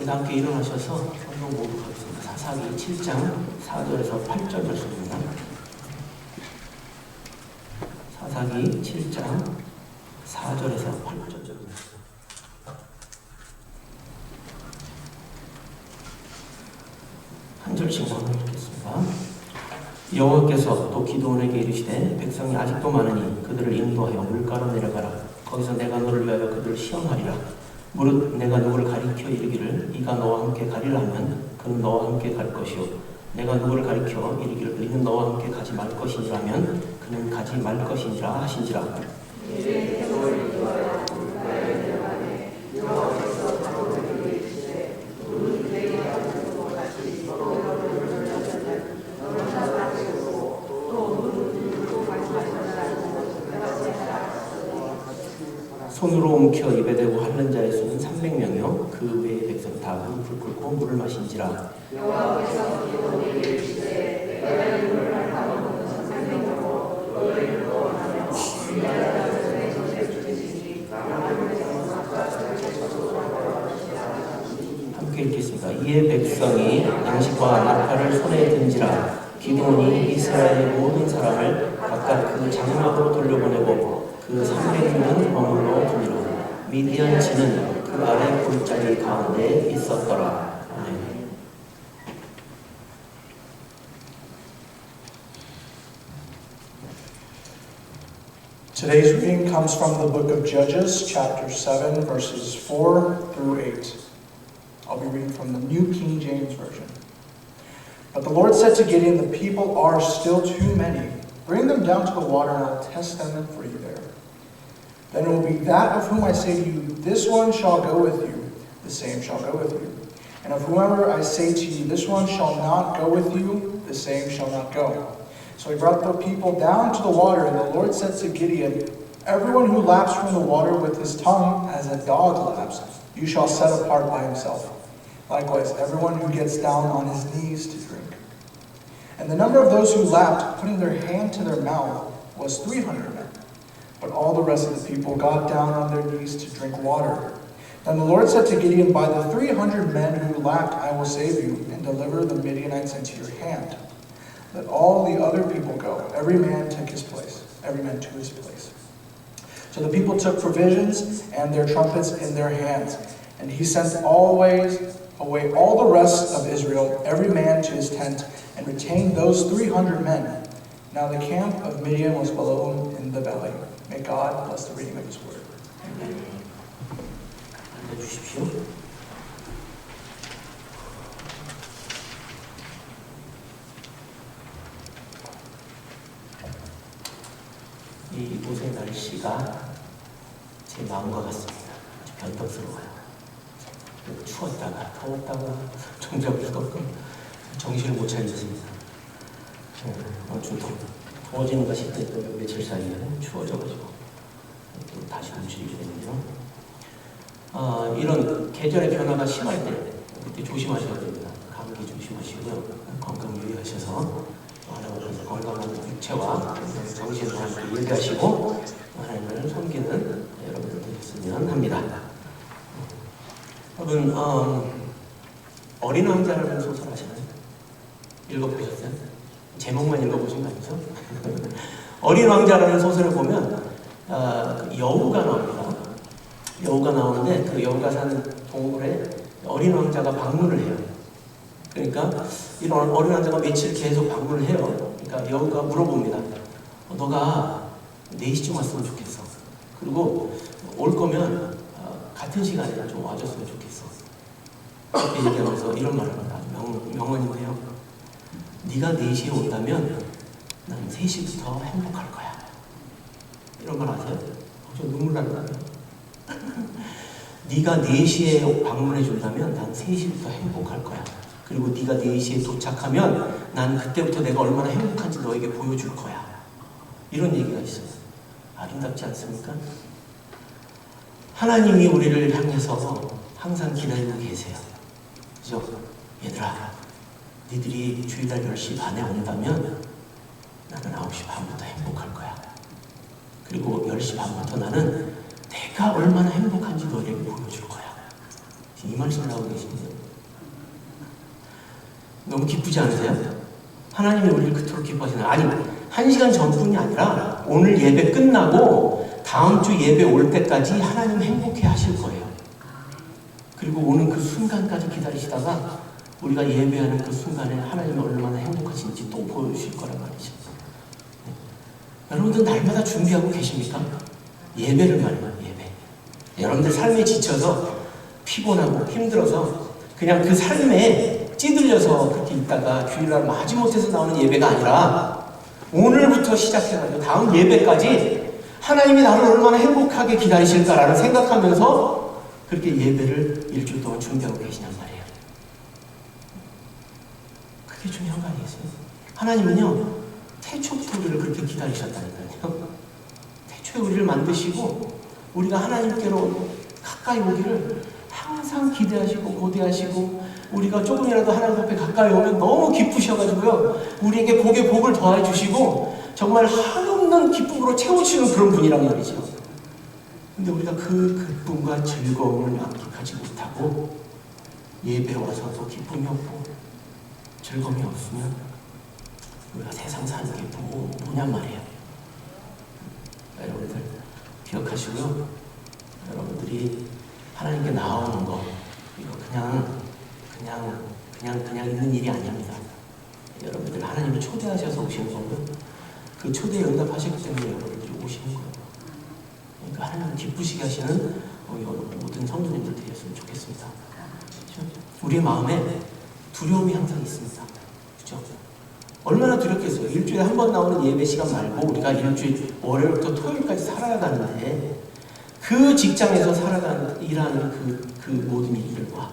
다 함께 일어나셔서 성경 보도록 하겠습니다. 사사기 7장 4절에서 8절 말씀입니다. 사사기 7장 4절에서 8절입니다. 한 절씩만 읽겠습니다. 여호와께서 또 기드온에게 이르시되 백성이 아직도 많으니 그들을 인도하여 물가로 내려가라. 거기서 내가 너를 위하여 그들을 시험하리라. 무릇 내가 누구를 가리켜 이르기를 이가 너와 함께 가리라 하면 그는 너와 함께 갈 것이요 내가 누구를 가리켜 이르기를 이는 너와 함께 가지 말 것이니라면 그는 가지 말 것이니라 하신지라. 손으로 움켜 입에 대고 핥는 자의 수는 300명이요 그 외의 백성 다 무릎을 꿇고 물을 마신지라. 여호와께서 기드온에게 이르시되 내가 이 물을 핥아먹은 300명으로 너를 인도하며 이스라엘 자손의 전에 주시니 함께 읽겠습니다. 이에 백성이 양식과 나팔을 손에 든지라. 기드온이 이스라엘의 모든 사람을 각각 그 장막으로 돌려보내고 그 300명은 머물러 두니라. 미디안 진은 그 아래 골짜기 가운데 있었더라. 아멘. Today's reading comes from the book of Judges, chapter 7, verses 4 through 8. I'll be reading from the New King James Version. But the Lord said to Gideon, the people are still too many. Bring them down to the water, and I'll test them for you there. Then it will be that of whom I say to you, this one shall go with you, the same shall go with you. And of whomever I say to you, this one shall not go with you, the same shall not go. So he brought the people down to the water, and the Lord said to Gideon, everyone who laps from the water with his tongue as a dog laps, you shall set apart by himself. Likewise, everyone who gets down on his knees to drink. And the number of those who lapped, putting their hand to their mouth, was 300 men. But all the rest of the people got down on their knees to drink water. Then the Lord said to Gideon, by the 300 men who lapped I will save you, and deliver the Midianites into your hand. Let all the other people go. Every man took his place. Every man to his place. So the people took provisions and their trumpets in their hands. And he sent away all the rest of Israel, every man to his tent, and retained those 300 men. Now the camp of Midian was below in the valley. May God bless the reading of His Word. Amen. 앉아주십시오. 이곳의 날씨가 제 마음과 같습니다. 아주 변덕스러워요. 추웠다가 더웠다가 정잡을 수가 없고 정신을 못 차리겠습니다. 좀 더워지는가 싶더니 며칠 사이에 추워져가지고 또 다시 움직이게 되는데요. 이런 계절의 변화가 심할 때 그때 조심하셔야 됩니다. 감기 조심하시고요. 건강 유의하셔서 하나님께서 건강한 육체와 정신을 함께 예배하시고 하나님을 섬기는 여러분들 되셨으면 합니다. 여러분 어린 왕자라는 소설 아시나요? 읽어보셨어요? 제목만 읽어보신 거 아니죠? 어린 왕자라는 소설을 보면 여우가 나옵니다. 여우가 나오는데 그 여우가 사는 동굴에 어린 왕자가 방문을 해요. 그러니까 이런 어린 왕자가 며칠 계속 방문을 해요. 그러니까 여우가 물어봅니다. 너가 4시쯤 왔으면 좋겠어. 그리고 올 거면 같은 시간에 좀 와줬으면 좋겠어. 그렇게 얘기하면서 이런 말을 합니다. 명언인데요. 네가 4시에 온다면 난 3시부터 행복할 거야. 이런 말 아세요? 좀 눈물 나요. 네가 4시에 방문해 준다면 난 3시부터 행복할 거야. 그리고 네가 4시에 도착하면 난 그때부터 내가 얼마나 행복한지 너에게 보여줄 거야. 이런 얘기가 있어요. 아름답지 않습니까? 하나님이 우리를 향해서 항상 기다리고 계세요. 그죠? 얘들아, 니들이 주일날 10시 반에 온다면 나는 9시 반부터 행복할 거야. 그리고 10시 반부터 나는 내가 얼마나 행복한지 너에게 보여줄 거야. 이 말씀을 하고 계십니다. 너무 기쁘지 않으세요? 하나님이 우리를 그토록 기뻐하시나요? 아니, 1시간 전뿐이 아니라 오늘 예배 끝나고 다음 주 예배 올 때까지 하나님 행복해 하실 거예요. 그리고 오는 그 순간까지 기다리시다가 우리가 예배하는 그 순간에 하나님이 얼마나 행복하신지 또 보여주실 거란 말이죠. 네. 여러분들 날마다 준비하고 계십니까? 예배를 말해요. 예배. 여러분들 삶에 지쳐서 피곤하고 힘들어서 그냥 그 삶에 찌들려서 그렇게 있다가 주일날 마지못해서 나오는 예배가 아니라 오늘부터 시작해가지고 다음 예배까지 하나님이 나를 얼마나 행복하게 기다리실까라는 생각하면서 그렇게 예배를 일주일 동안 준비하고 계시냔 말이에요. 그게 중요한 거 아니겠어요? 하나님은요, 태초부터 우리를 그렇게 기다리셨다니까요. 태초에 우리를 만드시고 우리가 하나님께로 가까이 오기를 항상 기대하시고 고대하시고 우리가 조금이라도 하나님 앞에 가까이 오면 너무 기쁘셔가지고요, 우리에게 복에 복을 더해 주시고 정말 한없는 기쁨으로 채워주시는 그런 분이란 말이죠. 근데 우리가 그 기쁨과 즐거움을 만끽하지 못하고 예배에 와서도 기쁨이 없고 즐거움이 없으면 우리가 세상 사는 게 뭐냔 말이에요. 여러분들 기억하시고요, 여러분들이 하나님께 나오는 거 이거 그냥 있는 일이 아닙니다. 여러분들 하나님이 초대하셔서 오시는 거고요, 그 초대에 응답하셨기 때문에 여러분들이 오시는 거예요. 그러니까 하나님 기쁘시게 하시는 모든 성도님들 되셨으면 좋겠습니다. 그렇죠? 우리의 마음에 두려움이 항상 있습니다. 그렇죠? 얼마나 두렵겠어요. 일주일에 한 번 나오는 예배 시간 말고 우리가 일주일 월요일부터 토요일까지 살아야 하는데 그 직장에서 일하는 그 모든 일들과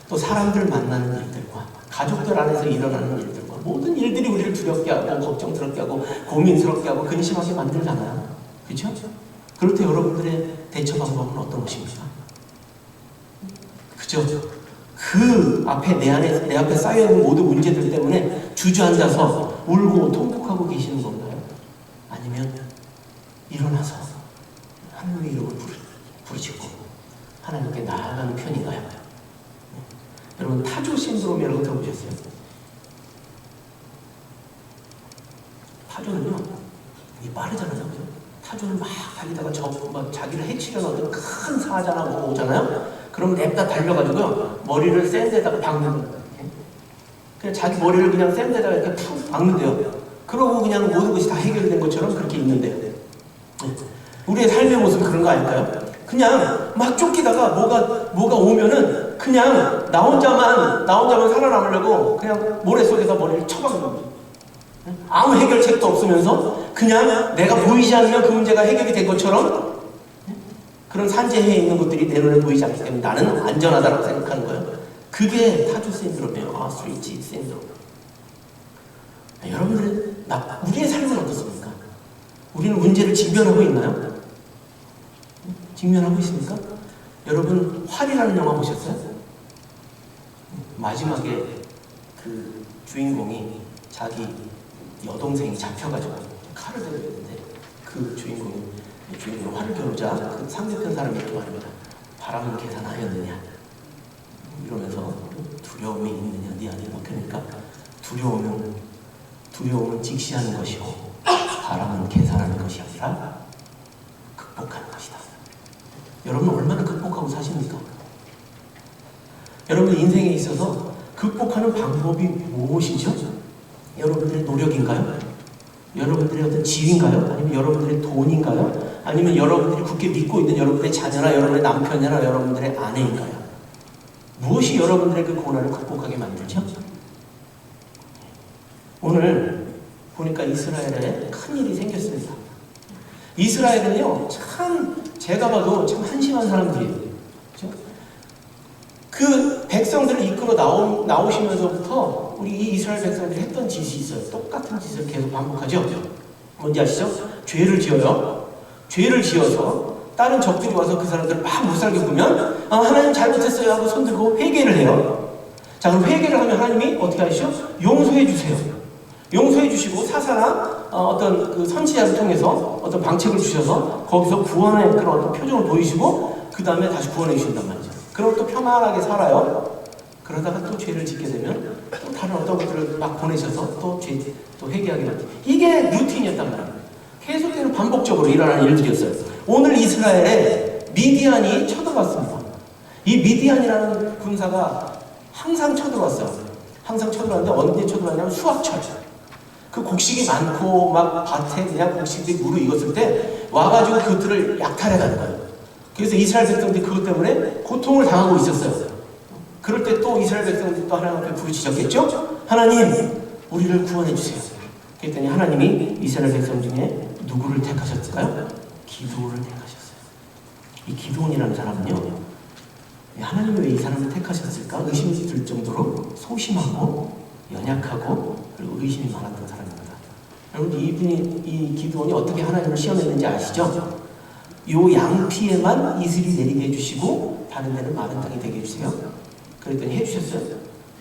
또 사람들 만나는 일들과 가족들 안에서 일어나는 일들과 모든 일들이 우리를 두렵게 하고 걱정스럽게 하고 고민스럽게 하고 근심하게 만들잖아요. 그렇죠? 그럴 때 여러분들의 대처 방법은 어떤 것입니까? 그죠? 그 앞에 내 앞에 쌓여있는 모든 문제들 때문에 주저앉아서 울고 통곡하고 계시는 건가요? 아니면 일어나서 하나님의 이름을 부르시고 하나님께 나아가는 편인가요? 여러분, 타조 신드롬이라고 들어보셨어요? 타조는요, 이게 빠르잖아요. 그죠? 타조는 막 달리다가 자기를 해치려는 어떤 큰 사자나 뭐 오잖아요? 그럼 냅다 달려가지고요, 머리를 샌데다가 박는 거예요. 그냥 자기 머리를 그냥 샌데다가 이렇게 푹 박는데요. 그러고 그냥 모든 것이 다 해결된 것처럼 그렇게 있는데요. 우리의 삶의 모습이 그런 거 아닐까요? 그냥 막 쫓기다가 뭐가 오면은 그냥 나 혼자만 살아남으려고 그냥 모래 속에서 머리를 쳐박는 거예요. 아무 해결책도 없으면서 그냥 내가 보이지 않으면 그 문제가 해결이 된 것처럼 그런 산재해에 있는 것들이 내 눈에 보이지 않기 때문에 나는 안전하다고 생각하는 거예요. 그게 타조 신드롬이에요. 오스트리치 신드롬. 우리의 삶은 어떻습니까? 우리는 문제를 직면하고 있나요? 직면하고 있습니까? 여러분, 활이라는 영화 보셨어요? 마지막에 그 주인공이 자기 여동생이 잡혀가지고 칼을 들고 있는데 그 주인공이 활을 겨누자 그 상대편 사람이 이렇게 말합니다. 바람은 계산하였느냐? 이러면서 두려움이 있느냐? 네 안에 그러니까 두려움은 직시하는 것이고 바람은 계산하는 것이 아니라 극복하는 것이다. 여러분 얼마나 극복하고 사십니까? 여러분의 인생에 있어서 극복하는 방법이 무엇이죠? 여러분들의 노력인가요? 여러분들의 어떤 지위인가요? 아니면 여러분들의 돈인가요? 아니면 여러분들이 굳게 믿고 있는 여러분들의 자녀나 여러분의 남편이나 여러분들의 아내인가요? 무엇이 여러분들의 그 고난을 극복하게 만들죠? 오늘 보니까 이스라엘에 큰일이 생겼습니다. 이스라엘은요, 참 제가 봐도 참 한심한 사람들이에요. 그렇죠? 그 백성들을 이끌어 나오시면서부터 우리 이 이스라엘 백성들이 했던 짓이 있어요. 똑같은 짓을 계속 반복하죠. 뭔지 아시죠? 죄를 지어요. 죄를 지어서 다른 적들이 와서 그 사람들을 막 못살게 구면 하나님 잘못했어요 하고 손들고 회개를 해요. 자, 그럼 회개를 하면 하나님이 어떻게 하시죠? 용서해 주세요. 용서해 주시고 사사나 어떤 그 선지자를 통해서 어떤 방책을 주셔서 거기서 구원의 그런 어떤 표정을 보이시고 그 다음에 다시 구원해 주신단 말이죠. 그럼 또 편안하게 살아요. 그러다가 또 죄를 짓게 되면 또 다른 어떤 것들을 막 보내셔서 또 회개하게 만들. 이게 루틴이었단 말이에요. 계속해서 반복적으로 일어나는 일들이었어요. 오늘 이스라엘에 미디안이 쳐들어왔습니다. 이 미디안이라는 군사가 항상 쳐들어왔어요. 항상 쳐들어왔는데 언제 쳐들어왔냐면 수확철. 그 곡식이 많고 막 밭에 그냥 곡식들이 무르익었을 때 와가지고 그들을 약탈해가는 거예요. 그래서 이스라엘 백성들이 그것 때문에 고통을 당하고 있었어요. 그럴 때 또 이스라엘 백성들이 또 하나님 앞에 부르짖었겠죠? 하나님, 우리를 구원해 주세요. 그랬더니 하나님이 이스라엘 백성 중에 누구를 택하셨을까요? 기드온을 택하셨어요. 이 기드온이라는 사람은요, 하나님이 왜 이 사람을 택하셨을까 의심이 들 정도로 소심하고 연약하고 그리고 의심이 많았던 사람입니다. 여러분, 이 기드온이 어떻게 하나님을 시험했는지 아시죠? 요 양피에만 이슬이 내리게 해주시고 다른 데는 마른 땅이 되게 해주세요. 그랬더니 해주셨어요.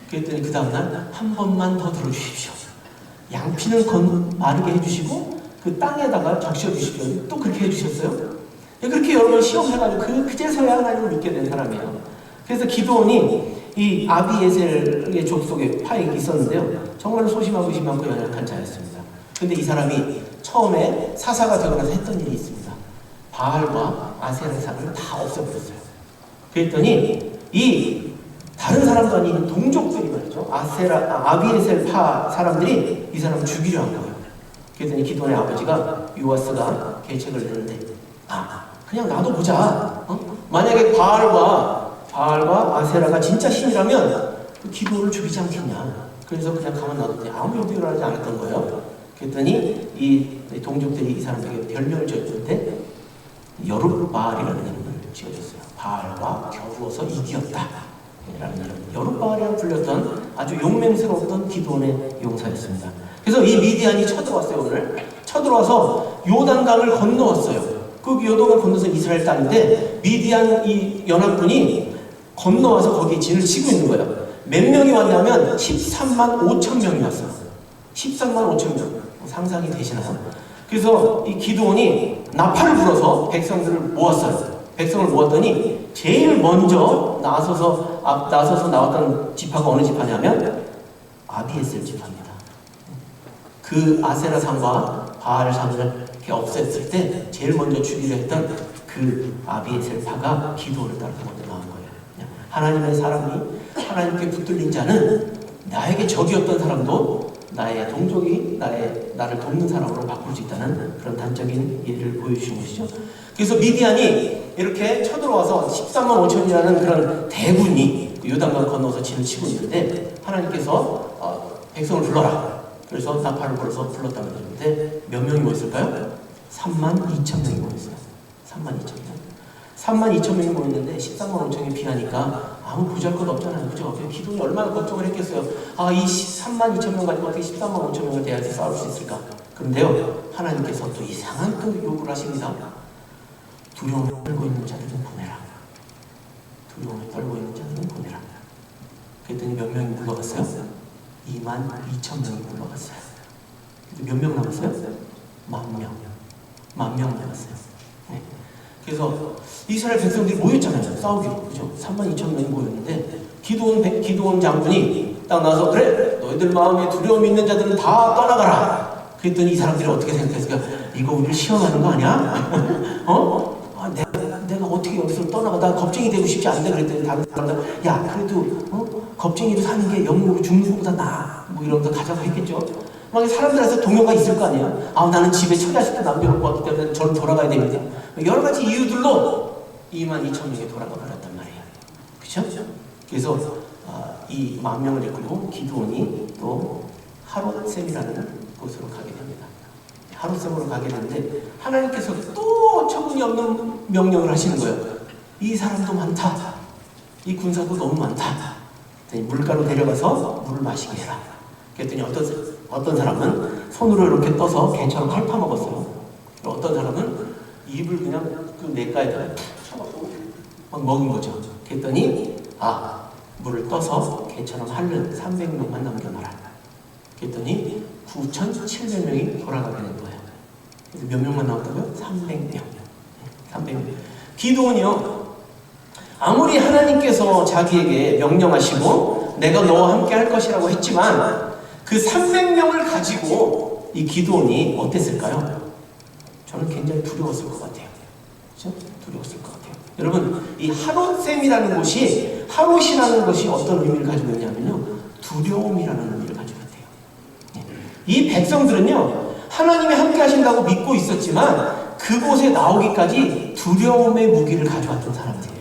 그랬더니 그 다음날 한 번만 더 들어주십시오. 양피는 마르게 해주시고 그 땅에다가 적셔주십시오. 또 그렇게 해주셨어요. 그렇게 여러 번 시험해가지고 그제서야 하나님을 믿게 된 사람이에요. 그래서 기드온이 이 아비에셀의 족속에 파액이 있었는데요. 정말 소심하고 의심하고 연약한 자였습니다. 근데 이 사람이 처음에 사사가 되고 나서 했던 일이 있습니다. 바알과 아세라상을 다 없애버렸어요. 그랬더니 이 다른 사람도 아닌 동족들이 말이죠. 아비에셀 파 사람들이 이 사람을 죽이려 한 거예요. 그랬더니 기드온의 아버지가 요아스가 계책을 내는데 그냥 놔둬보자. 만약에 바알과 아세라가 진짜 신이라면 그 기드온을 죽이지 않겠냐. 그래서 그냥 가만 놔뒀더니 아무 용기를 하지 않았던 거예요. 그랬더니 이 동족들이 이 사람에게 별명을 지어줬는데 여룻바알이라는 이름을 지어줬어요. 바알과 겨루어서 이기었다 라는 이름. 여룻바알이라고 불렸던 아주 용맹스러웠던 기드온의 용사였습니다. 그래서 이 미디안이 쳐들어왔어요. 오늘 쳐들어와서 요단강을 건너왔어요. 그 요단강을 건너서 이스라엘 땅인데 미디안 이 연합군이 건너와서 거기에 진을 치고 있는 거예요. 몇 명이 왔냐면 13만 5천 명이 왔어요. 13만 5천 명. 상상이 되시나요? 그래서 이 기드온이 나팔을 불어서 백성들을 모았어요. 백성을 모았더니 제일 먼저 나서서 나왔던 지파가 어느 지파냐면 아비에셀 지파입니다. 그 아세라상과 바알상을 이렇게 없앴을 때 제일 먼저 죽이려 했던 그 아비에셀 파가 기드온을 따라서 먼저 나온 거예요. 하나님의 사람이 하나님께 붙들린 자는 나에게 적이었던 사람도 나의 동족이 나를 돕는 사람으로 바꿀 수 있다는 그런 단적인 예를 보여주신 것이죠. 그래서 미디안이 이렇게 쳐들어와서 13만 5천이라는 그런 대군이 요단강 건너서 진을 치고 있는데 하나님께서 백성을 불러라. 그래서 나팔을 불어서 불렀다는 얘기인데 몇 명이 모였을까요? 3만 2천 명이 모였어요. 3만 2천 명. 3만 2천 명이 모였는데 13만 5천이 비하니까 아무 보잘것 없잖아요. 그죠? 기도니 얼마나 걱정을 했겠어요. 이 3만 2천 명 가지고 어떻게 13만 5천 명을 대해서 싸울 수 있을까? 그런데요, 하나님께서 또 이상한 또 요구를 하십니다. 두려움을 떨고 있는 자들은 보내라. 두려움을 떨고 있는 자들은 보내라. 그랬더니 몇 명이 물러갔어요? 2만 2천 명이 물러갔어요. 몇 명 남았어요? 10,000명. 10,000명 남았어요. 네. 그래서 이스라엘 백성들이 모였잖아요. 싸우기로. 그죠? 3만 2천 명이 모였는데 기드온 장군이 딱 나와서 그래! 너희들 마음에 두려움이 있는 자들은 다 떠나가라. 그랬더니 이 사람들이 어떻게 생각했을까? 이거 우리를 시험하는 거 아니야? 내가 어떻게 여기서 떠나가? 나 겁쟁이 되고 싶지 않은데. 그랬더니 다른 사람들 야 그래도 겁쟁이로 사는 게 영으로 죽는 것보다 나아. 뭐 이런 거 가자고 했겠죠. 막 사람들한테 동요가 있을 거 아니에요. 나는 집에 처자식도 남겨놓고 왔기 때문에 저는 돌아가야 됩니다. 여러 가지 이유들로 2만 2천 명이 돌아가 버렸단 말이에요. 그렇죠? 그래서 이 10,000명을 이끌고 기드온이 또 하롯셈이라는 곳으로 가게 됩니다. 하롯셈으로 가게 되는데 하나님께서 또 처분이 명령을 하시는 거예요. 이 사람도 많다. 이 군사도 너무 많다. 물가로 데려가서 물을 마시게 해라. 그랬더니 어떤 사람은 손으로 이렇게 떠서 개처럼 핥아먹었어요. 어떤 사람은 입을 그냥 그 냇가에다가 툭 쳐갖고 막 먹은 거죠. 그랬더니 물을 떠서 개처럼 핥는 300명만 남겨놔라. 그랬더니 9,700명이 돌아가게 된 거예요. 그래서 몇 명만 나왔다고요? 300명. 300명. 기드온이요. 아무리 하나님께서 자기에게 명령하시고 내가 너와 함께 할 것이라고 했지만 그 300명을 가지고 이 기드온이 어땠을까요? 저는 굉장히 두려웠을 것 같아요. 그렇죠? 두려웠을 것 같아요. 여러분, 이 하롯셈이라는 곳이, 하롯이라는 것이 어떤 의미를 가지고 있냐면요, 두려움이라는 의미를 가지고 있대요. 이 백성들은요, 하나님이 함께 하신다고 믿고 있었지만 그곳에 나오기까지 두려움의 무기를 가져왔던 사람들이에요.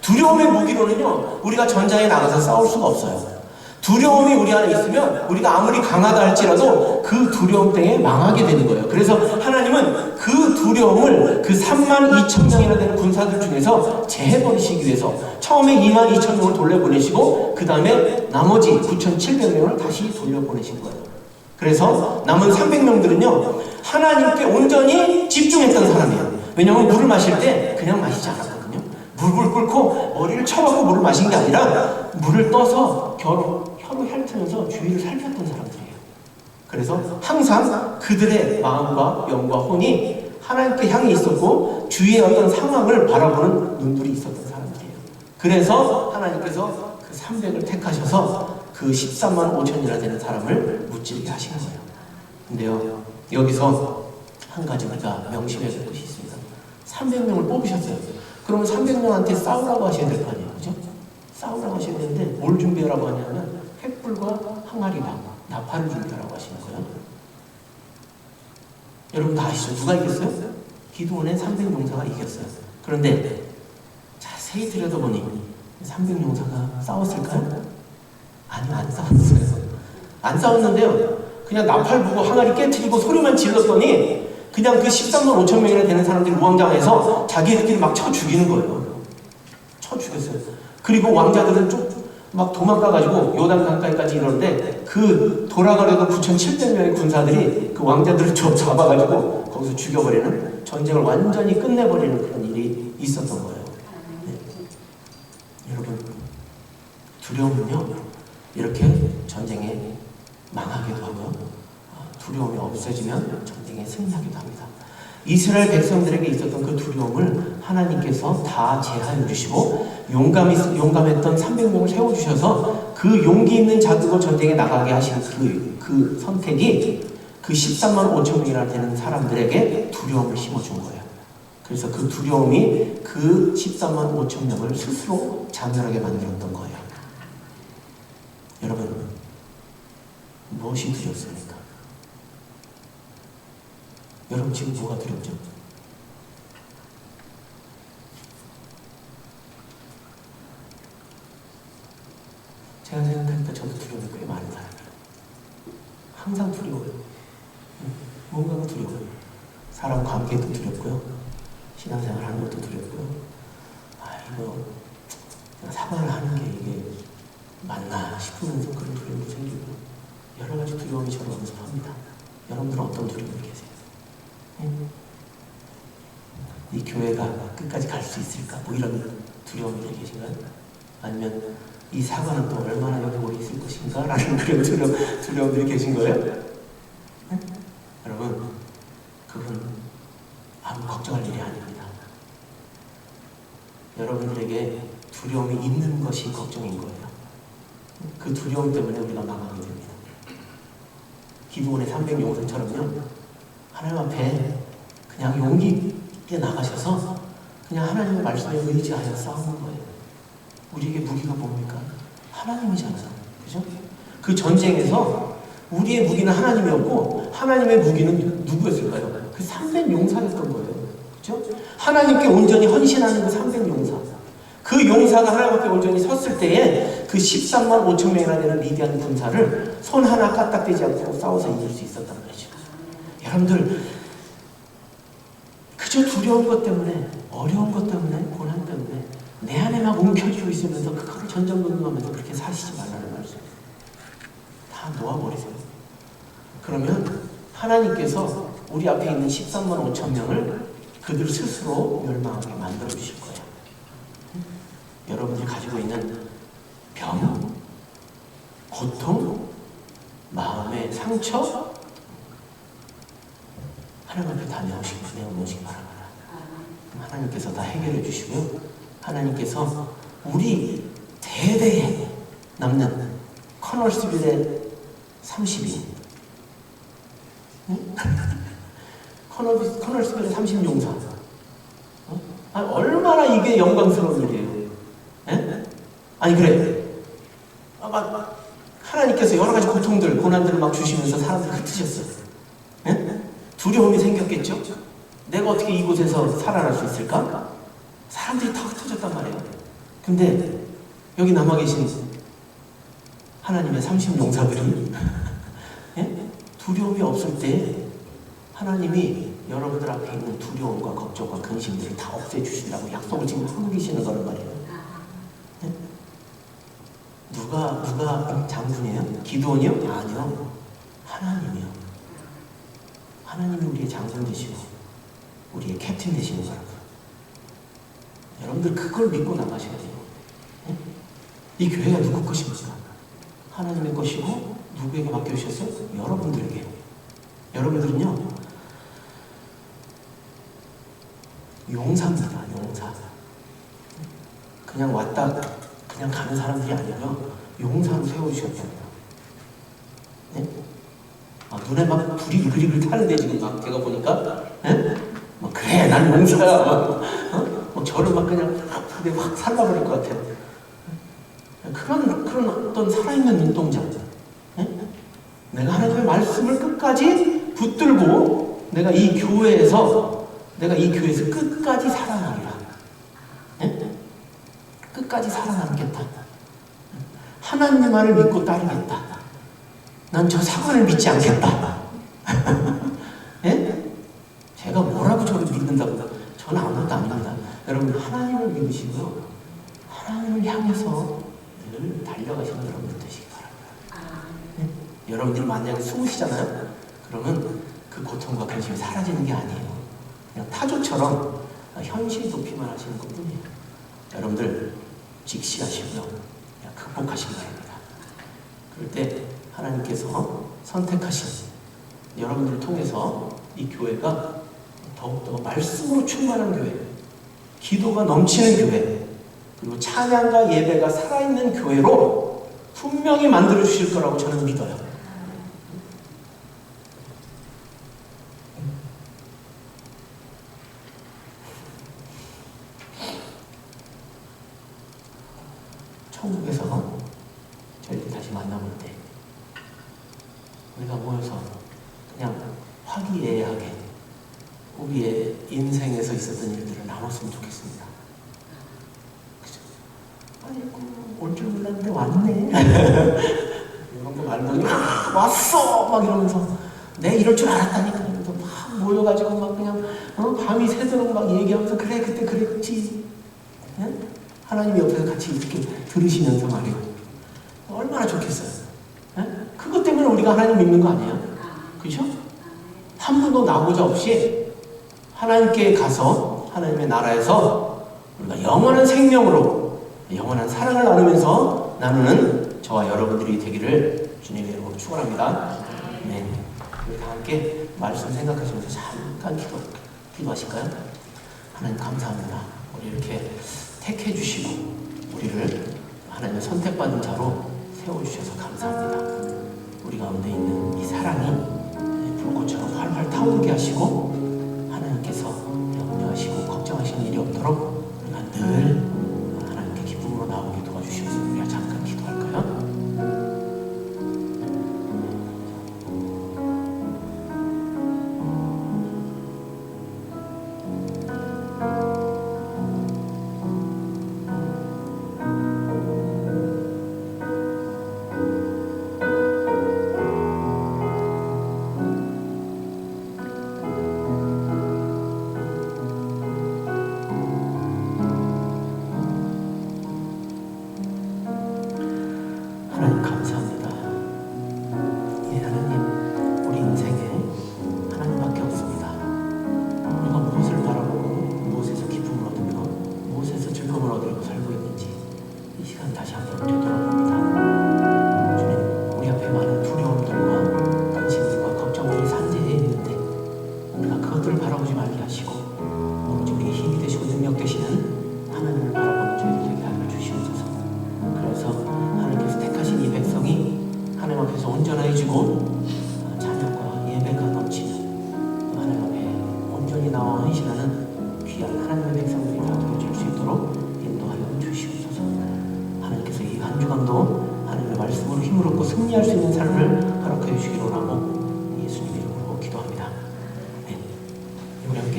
두려움의 무기로는요, 우리가 전장에 나가서 싸울 수가 없어요. 두려움이 우리 안에 있으면 우리가 아무리 강하다 할지라도 그 두려움 때문에 망하게 되는 거예요. 그래서 하나님은 그 두려움을 그 32,000명이나 되는 군사들 중에서 제해버리시기 위해서 처음에 22,000명을 돌려보내시고 그 다음에 나머지 9,700명을 다시 돌려보내신 거예요. 그래서 남은 300명들은요, 하나님께 온전히 집중했던 사람이에요. 왜냐하면 물을 마실 때 그냥 마시지 않았거든요. 물을 끓고 머리를 쳐갖고 물을 마신 게 아니라 물을 떠서 혀로 핥으면서 주위를 살폈던 사람들이에요. 그래서 항상 그들의 마음과 영과 혼이 하나님께 향해 있었고 주위의 어떤 상황을 바라보는 눈들이 있었던 사람들이에요. 그래서 하나님께서 그 300을 택하셔서 그 13만 5천이나 되는 사람을 무찌르게 하시는 거예요. 근데요, 여기서 한 가지 우리가 명심해야 될 것이 있습니다. 300명을 뽑으셨어요. 그러면 300명한테 싸우라고 하셔야 될 거 아니에요. 그죠? 싸우라고 하셔야 되는데 뭘 준비하라고 하냐면 횃불과 항아리와 나팔을 준비하라고 하시는 거예요. 여러분 다 아시죠? 누가 이겼어요? 기드온의 300용사가 이겼어요. 그런데 자세히 들여다보니 300용사가 싸웠을까요? 아니요, 안 싸웠어요. 안 싸웠는데요, 그냥 나팔 부고 항아리 깨트리고 소리만 질렀더니 그냥 그 13만 5천 명이나 되는 사람들이 우왕좌왕해서 자기들끼리 막 쳐 죽이는 거예요. 쳐 죽였어요. 그리고 왕자들은 막 도망가가지고 요단 강가까지 이러는데 그 돌아가려고 9,700명의 군사들이 그 왕자들을 잡아가지고 거기서 죽여버리는, 전쟁을 완전히 끝내버리는 그런 일이 있었던 거예요. 네. 여러분, 두려움은요, 이렇게 전쟁에 망하기도 하고요, 두려움이 없어지면 전쟁에 승리하기도 합니다. 이스라엘 백성들에게 있었던 그 두려움을 하나님께서 다 제하여 주시고 용감했던 300명을 세워주셔서 그 용기 있는 자들로 전쟁에 나가게 하신 그 선택이 그 13만 5천 명이나 되는 사람들에게 두려움을 심어준 거예요. 그래서 그 두려움이 그 13만 5천 명을 스스로 자멸하게 만들었던 거예요. 여러분, 무엇이 두렵습니까? 여러분 지금 뭐가 두렵죠? 제가 생각할 때 저도 두려움이 꽤 많은 사람이에요. 항상 두려워요. 뭔가가 두려워요. 사람 관계도 두렵고요, 신앙생활 하는 것도 두렵고요, 이거 사과를 하는 게 이게 맞나 싶으면서 그런 두려움이 생기고, 여러 가지 두려움이 저를 엄습합니다. 여러분들은 어떤 두려움이 계세요? 이 교회가 끝까지 갈 수 있을까? 뭐 이런 두려움들이 계신가요? 아니면 이 사과는 또 얼마나 여기 오래 있을 것인가? 라는 그런 두려움들이 계신 거예요? 네? 여러분, 그건 아무 걱정할 일이 아닙니다. 여러분들에게 두려움이 있는 것이 걱정인 거예요. 그 두려움 때문에 우리가 망하게 됩니다. 기드온의 300용사처럼요, 하나님 앞에 그냥 용기 있게 나가셔서 그냥 하나님의 말씀에 의지하여 싸우는 거예요. 우리에게 무기가 뭡니까? 하나님이잖아요. 그죠? 그 전쟁에서 우리의 무기는 하나님이었고 하나님의 무기는 누구였을까요? 그 300용사였던 거예요. 그죠? 하나님께 온전히 헌신하는 그 300용사. 그 용사가 하나님 앞에 온전히 섰을 때에 그 13만 5천 명이나 되는 미디안 군사를 손 하나 까딱대지 않고 싸워서 이길 수 있었단 말이죠. 여러분들, 그저 두려운 것 때문에, 어려운 것 때문에, 고난 때문에 내 안에 막 움켜쥐고 있으면서 그거를 전전긍긍하면서 그렇게 사시지 말라는 말씀. 다 놓아버리세요. 그러면 하나님께서 우리 앞에 있는 13만 5천 명을 그들 스스로 멸망하게 만들어 주실 거예요. 여러분들이 가지고 있는 병, 고통, 마음의 상처, 하나님 앞에 다 내어놓으시기 바랍니다. 하나님께서 다 해결해 주시고요, 하나님께서 우리 대대에 남는 커널스빌의 30인, 응? 커널스빌의 30용사. 얼마나 이게 영광스러운 일이에요. 예? 아니 그래. 하나님께서 여러 가지 고통들, 고난들을 막 주시면서 사람들을 흩으셨어요. 예? 두려움이 생겼겠죠? 내가 어떻게 이곳에서 살아날 수 있을까? 사람들이 다 흩어졌단 말이에요. 근데 여기 남아 계신 하나님의 30용사들이 예? 두려움이 없을 때 하나님이 여러분들 앞에 있는 두려움과 걱정과 근심들을 다 없애주신다고 약속을 지금 하고 계시는 거란 말이에요. 예? 누가 장군이에요? 기드온이요? 아니요. 하나님이요. 하나님이 우리의 장군 되시고 우리의 캡틴 되시는 거라고요. 여러분들 그걸 믿고 나가셔야 돼요. 예? 이 교회가 누구 것입니까? 하나님의 것이고 누구에게 맡겨주셨어요? 여러분들에게요. 여러분들은요 용사입니다. 용사. 그냥 왔다 그냥 가는 사람들이 아니고요 용사로 세워주셨답니다. 네? 눈에 막 불이 으르르 타는데 지금 막 제가 보니까 네? 그래 난 용사야 막 저를 막 그냥 아프게 확 살라버릴 것 같아요. 그런 어떤 살아있는 눈동자. 네? 내가 하나님의 말씀을 끝까지 붙들고 내가 이 교회에서 끝까지 살아나리라. 네? 끝까지 살아남겠다. 하나님의 말을 믿고 따르겠다. 난 저 사관을 믿지 않겠다. 네? 제가 뭐라고 저를 믿는다고? 저는 아무것도 아닙니다. 여러분 하나님을 믿으시고요. 하나님을 향해서 늘 달려가시는 여러분들 되시기 바랍니다. 네? 여러분들이 만약에 숨으시잖아요. 그러면 그 고통과 근심이 사라지는 게 아니에요. 그냥 타조처럼 현실 도피만 하시는 것뿐이에요. 여러분들 직시하시고요. 그냥 극복하시기 바랍니다. 그럴 때 하나님께서 선택하신 여러분들을 통해서 이 교회가 더욱더 말씀으로 충만한 교회, 기도가 넘치는 교회, 그리고 찬양과 예배가 살아있는 교회로 분명히 만들어 주실 거라고 저는 믿어요. 천국에서 저희들 다시 만나볼 때 우리가 모여서 그냥 화기애애하게 우리의 인생에서 있었던 일들을 나눴으면 좋겠습니다. 그죠? 아이고 올 줄 몰랐는데 왔네 이런 거 말고 왔어 막 이러면서 내 이럴 줄 알았다니까 이러면서 막 모여가지고 막 그냥 밤이 새도록 막 얘기하면서 그래 그때 그랬지. 네? 하나님이 옆에서 같이 이렇게 들으시면서 말이에요. 얼마나 좋겠어요. 네? 그것 때문에 우리가 하나님 믿는 거 아니에요? 그죠? 한 분도 나오자 없이 하나님께 가서 하나님의 나라에서 우리가 영원한 생명으로 영원한 사랑을 나누면서 나누는 저와 여러분들이 되기를 주님의 이름으로 축원합니다. 네. 우리 다 함께 말씀 생각하시면서 잠깐 기도하실까요? 하나님 감사합니다. 우리 이렇게 택해 주시고 우리를 하나님의 선택받은 자로 세워주셔서 감사합니다. 우리 가운데 있는 이 사랑이 불꽃처럼 활활 타오르게 하시고 하나님께서 염려하시고 걱정하시는 일이 없도록 우리가 늘 하나님께 기쁨으로 나오게 도와주시옵소서. 우리가 잠깐 기도할까요?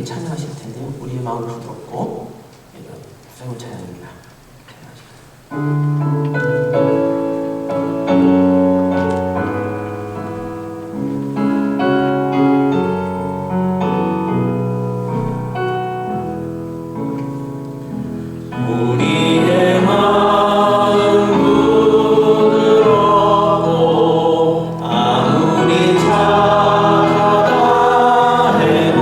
함께 찬양하실 텐데요. 우리의 마음 부드럽고 이런 새로운 찬양입니다. 우리의 마음 부드럽고 아무리 착하다 해도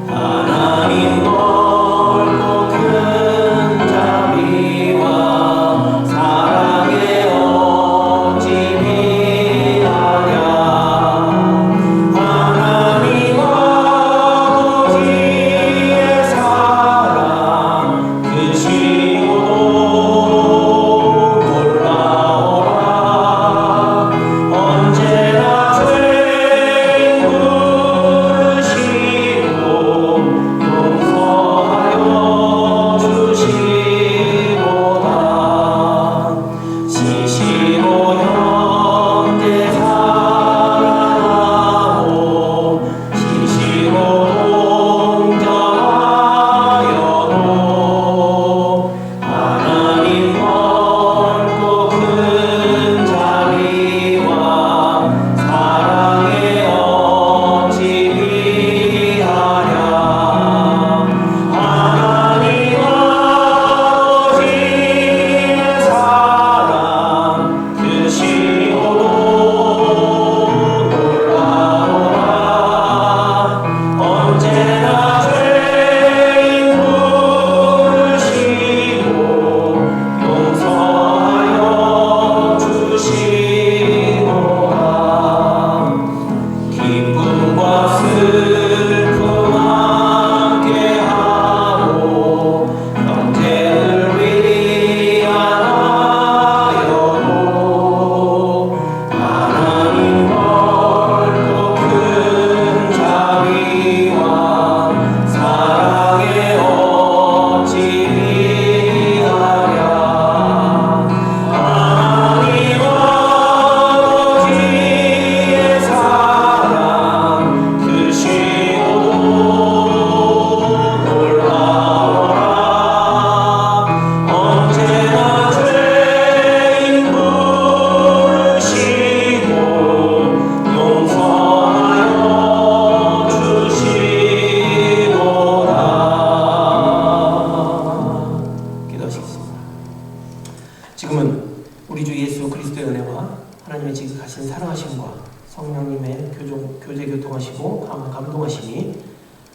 하나님 넓고 큰 자비와 사랑에 어찌 비하랴. 하나님 아버지의 사랑 크시고도 놀라워라. 언제나 죄인 부르시고 용서하여 주시고다. 시시로 형제 사랑하고 시시로 동정하여도 하나님 넓고 큰 자비와 사랑에 어찌 비하랴. 하나님 아버지의 사랑 크시고도 놀라워라. 언제나 죄인 부르시고 용서하여 주시고다. 기쁨과 슬픔 함께하고 형제를 위하여도 하나님 넓고 큰 자비와 사랑에 어찌 비하랴. 하나님 아버지의 사랑 크시고도 놀라워라. 언제나 죄인 부르시고 용서하여 주시고다. 기도하시겠습니다. 지금은 우리 주 예수 그리스도의 은혜와 하나님의 지극하신 사랑하심과 성령님의 교제 교통하시고 감동하심이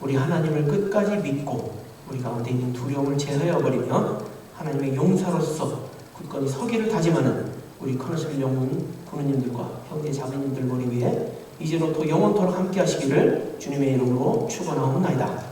우리 하나님을 끝까지 믿고 우리 가운데 있는 두려움을 제하여 버리며 하나님의 용사로서 굳건히 서기를 다짐하는 우리 커너실 영문 부모님들과 형제 자매님들 머리 위에 이제로부터 영원토록 함께 하시기를 주님의 이름으로 축원하옵나이다.